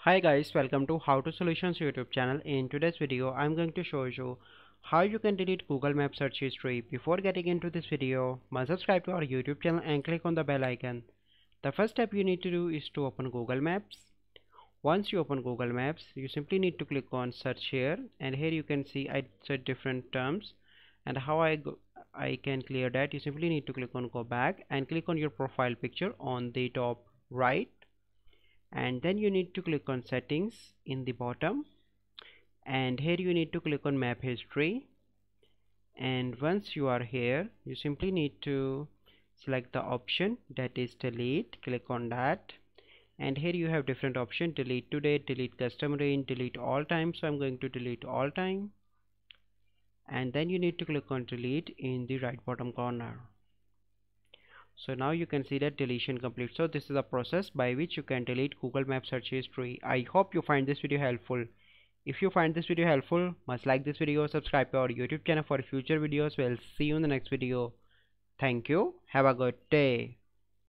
Hi guys, welcome to How to Solutions YouTube channel. In today's video, I'm going to show you how you can delete Google Maps search history. Before getting into this video, must subscribe to our YouTube channel and click on the bell icon. The first step you need to do is to open Google Maps. Once you open Google Maps, you simply need to click on search here, and here you can see I set different terms and how I can clear that. You simply need to click on go back and click on your profile picture on the top right, and then you need to click on settings in the bottom, and here you need to click on map history. And once you are here, you simply need to select the option that is delete. Click on that, and here you have different options: delete today, delete custom range, delete all time. So I'm going to delete all time, and then you need to click on delete in the right bottom corner. So now you can see that deletion complete. So this is a process by which you can delete Google Maps search history. I hope you find this video helpful. If you find this video helpful, must like this video, subscribe to our YouTube channel for future videos. We'll see you in the next video. Thank you. Have a good day.